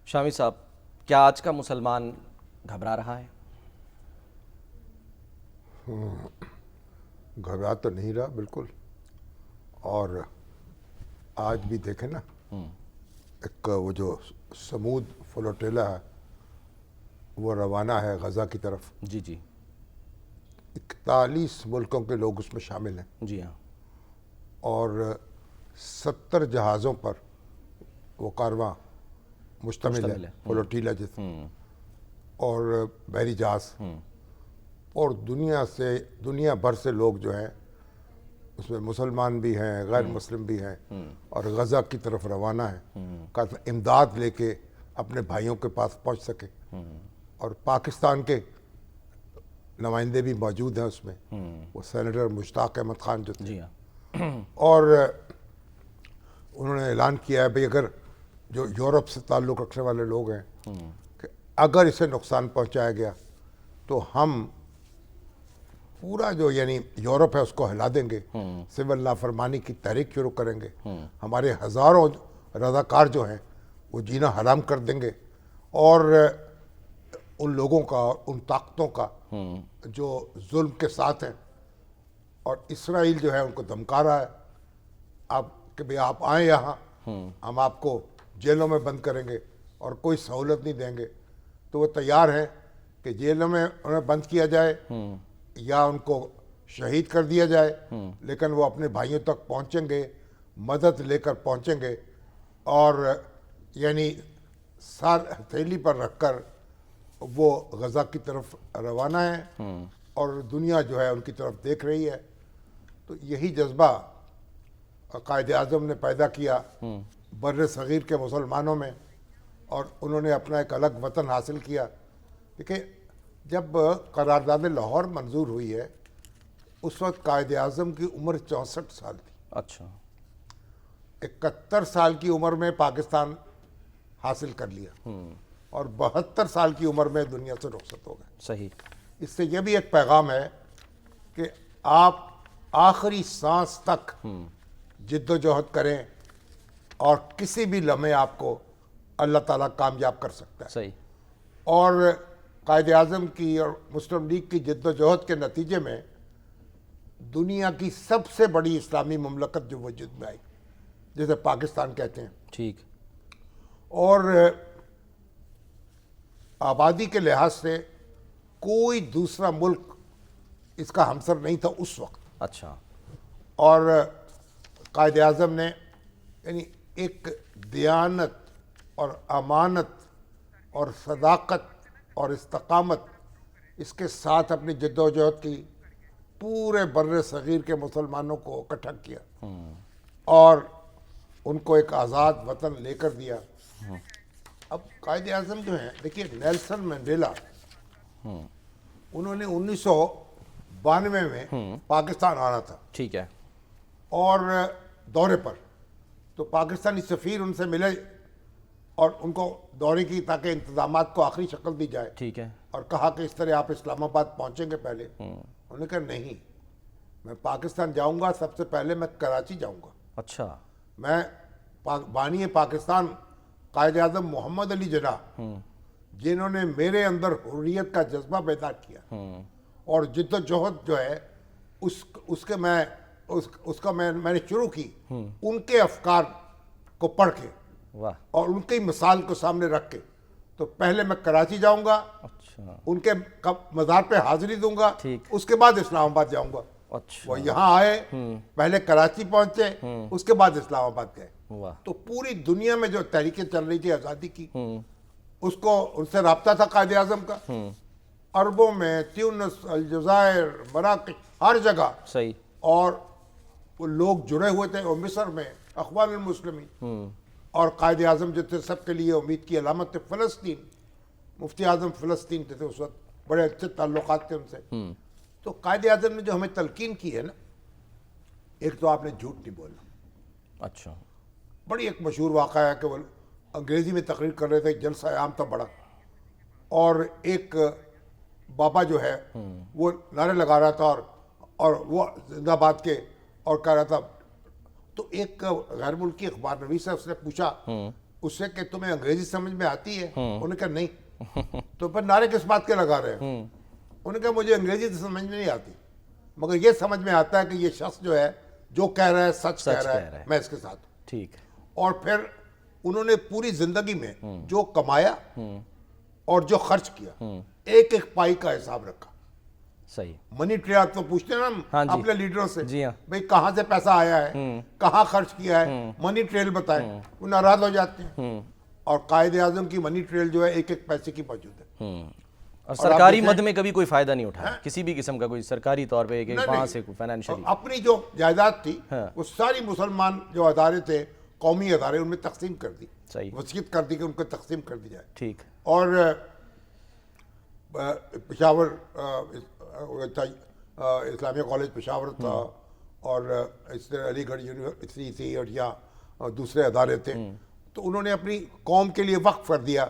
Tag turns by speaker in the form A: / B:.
A: شامی صاحب، کیا آج کا مسلمان گھبرا رہا ہے؟
B: گھبرا تو نہیں رہا بالکل. اور آج بھی دیکھیں نا، ایک وہ جو سمود فلوٹیلا ہے وہ روانہ ہے غزہ کی طرف.
A: جی جی
B: 41 ملکوں کے لوگ اس میں شامل ہیں
A: جی ہاں.
B: اور 70 جہازوں پر وہ کارواں مشتمل ہے. فلوٹیلا جس اور بحری جہاز، اور دنیا بھر سے لوگ جو ہیں اس میں مسلمان بھی ہیں، غیر مسلم بھی ہیں، اور غزہ کی طرف روانہ ہیں کہ امداد لے کے اپنے بھائیوں کے پاس پہنچ سکے. اور پاکستان کے نمائندے بھی موجود ہیں اس میں، وہ سینیٹر مشتاق احمد خان جو تھے.
A: جی ہاں.
B: اور انہوں نے اعلان کیا ہے بھئی اگر جو یورپ سے تعلق رکھنے والے لوگ ہیں کہ اگر اسے نقصان پہنچایا گیا تو ہم پورا جو یعنی یورپ ہے اس کو ہلا دیں گے، سول نافرمانی کی تحریک شروع کریں گے، ہمارے ہزاروں رضاکار جو ہیں وہ جینا حرام کر دیں گے، اور ان لوگوں کا، ان طاقتوں کا جو ظلم کے ساتھ ہیں. اور اسرائیل جو ہے ان کو دھمکا رہا ہے آپ کہ بھئی آپ آئیں یہاں، ہم آپ کو جیلوں میں بند کریں گے اور کوئی سہولت نہیں دیں گے. تو وہ تیار ہیں کہ جیلوں میں انہیں بند کیا جائے یا ان کو شہید کر دیا جائے، لیکن وہ اپنے بھائیوں تک پہنچیں گے، مدد لے کر پہنچیں گے، اور یعنی سار ہتھیلی پر رکھ کر وہ غزہ کی طرف روانہ ہیں، اور دنیا جو ہے ان کی طرف دیکھ رہی ہے. تو یہی جذبہ قائد اعظم نے پیدا کیا بر صغیر کے مسلمانوں میں، اور انہوں نے اپنا ایک الگ وطن حاصل کیا. دیکھیں، جب قرارداد لاہور منظور ہوئی ہے اس وقت قائد اعظم کی عمر 64 سال تھی.
A: اچھا.
B: 71 سال کی عمر میں پاکستان حاصل کر لیا، اور 72 سال کی عمر میں دنیا سے رخصت ہو گئے.
A: صحیح.
B: اس سے یہ بھی ایک پیغام ہے کہ آپ آخری سانس تک جد و جہد کریں، اور کسی بھی لمحے آپ کو اللہ تعالیٰ کامیاب کر سکتا ہے.
A: صحیح.
B: اور قائد اعظم کی اور مسلم لیگ کی جد و جہد کے نتیجے میں دنیا کی سب سے بڑی اسلامی مملکت جو وجود میں آئی، جسے پاکستان کہتے ہیں،
A: ٹھیک.
B: اور آبادی کے لحاظ سے کوئی دوسرا ملک اس کا ہمسر نہیں تھا اس وقت.
A: اچھا.
B: اور قائد اعظم نے یعنی ایک دیانت اور امانت اور صداقت اور استقامت اس کے ساتھ اپنی جد و جہد کی، پورے بر صغیر کے مسلمانوں کو اکٹھا کیا اور ان کو ایک آزاد وطن لے کر دیا. اب قائد اعظم جو ہیں، دیکھیے نیلسن منڈیلا، انہوں نے 1992 میں پاکستان آنا تھا
A: ٹھیک ہے.
B: اور دورے پر، تو پاکستانی سفیر ان سے ملے اور ان کو دورے کی تاکہ انتظامات کو آخری شکل دی جائے،
A: ٹھیک ہے.
B: اور کہا کہ اس طرح آپ اسلام آباد پہنچیں گے پہلے. انہوں نے کہا نہیں، میں پاکستان جاؤں گا، سب سے پہلے میں کراچی جاؤں گا.
A: اچھا.
B: میں بانی پاکستان قائد اعظم محمد علی جناح، جنہوں نے میرے اندر حریت کا جذبہ بیدار کیا اور جد و جہد جو ہے اس کا میں نے شروع کی ان کے افکار کو پڑھ کے
A: واہ.
B: اور ان کی مثال کو سامنے رکھ کے، تو پہلے میں کراچی جاؤں گا،
A: اچھا.
B: ان کے مزار پہ حاضری دوں گا،
A: ٹھیک.
B: اس کے بعد اسلام آباد جاؤں گا.
A: اچھا.
B: وہ یہاں آئے، پہلے کراچی پہنچے، اس کے بعد اسلام آباد گئے.
A: واہ.
B: تو پوری دنیا میں جو تحریکیں چل رہی تھی آزادی کی، اس کو ان سے رابطہ تھا قائد اعظم کا. عربوں میں، تیونس، الجزائر، مراکش، ہر جگہ.
A: صحیح.
B: اور وہ لوگ جڑے ہوئے تھے، اور مصر میں اخوان المسلمین، اور قائد اعظم جو تھے سب کے لیے امید کی علامت تھے. فلسطین، مفتی اعظم فلسطین تھے اس وقت، بڑے اچھے تعلقات تھے ان سے. تو قائد اعظم نے جو ہمیں تلقین کی ہے نا، ایک تو آپ نے جھوٹ نہیں بولنا.
A: اچھا.
B: بڑی ایک مشہور واقعہ ہے کہ وہ انگریزی میں تقریر کر رہے تھے، جلسہ عام تھا بڑا، اور ایک بابا جو ہے وہ نعرے لگا رہا تھا اور وہ زندہ آباد کے اور کہہ رہا تھا. تو ایک غیر ملکی اخبار نویس ہے، اس نے پوچھا اس سے کہ تمہیں انگریزی سمجھ میں آتی ہے؟ انہوں نے کہا نہیں. تو پھر نعرے کس بات کے لگا رہے ہیں؟ انہوں نے کہا مجھے انگریزی تو سمجھ میں نہیں آتی مگر یہ سمجھ میں آتا ہے کہ یہ شخص جو ہے جو کہہ رہا ہے سچ کہہ رہا ہے, میں اس کے ساتھ ہوں.
A: ٹھیک ہے.
B: اور پھر انہوں نے پوری زندگی میں جو کمایا اور جو خرچ کیا ایک ایک پائی کا حساب رکھا.
A: صحیح.
B: منی ٹریل تو پوچھتے ہیں نا ہم
A: ہاں جی.
B: اپنے لیڈروں سے,
A: جی ہاں.
B: بھئی کہاں سے پیسہ آیا ہے, کہاں خرچ کیا ہے, منی ٹریل بتائیں. وہ ناراض ہو جاتے ہیں. اور قائد اعظم کی منی ٹریل جو ہے ایک ایک پیسے کی موجود ہے.
A: اور سرکاری مد میں کبھی کوئی فائدہ نہیں اٹھایا کسی بھی قسم کا, کوئی سرکاری طور پہ کہ وہاں سے کوئی فائنینشلی.
B: اپنی جو جائیداد تھی وہ ساری مسلمان جو ادارے تھے, قومی ادارے, ان میں تقسیم کر دی.
A: صحیح.
B: وصیت کر دی کہ ان کو تقسیم کر دی جائے.
A: ٹھیک.
B: اور پشاور اسلامیہ کالج پشاور تھا, اور اس طرح علی گڑھ یونیورسٹی تھی, اور یا دوسرے ادارے تھے. تو انہوں نے اپنی قوم کے لیے وقف کر دیا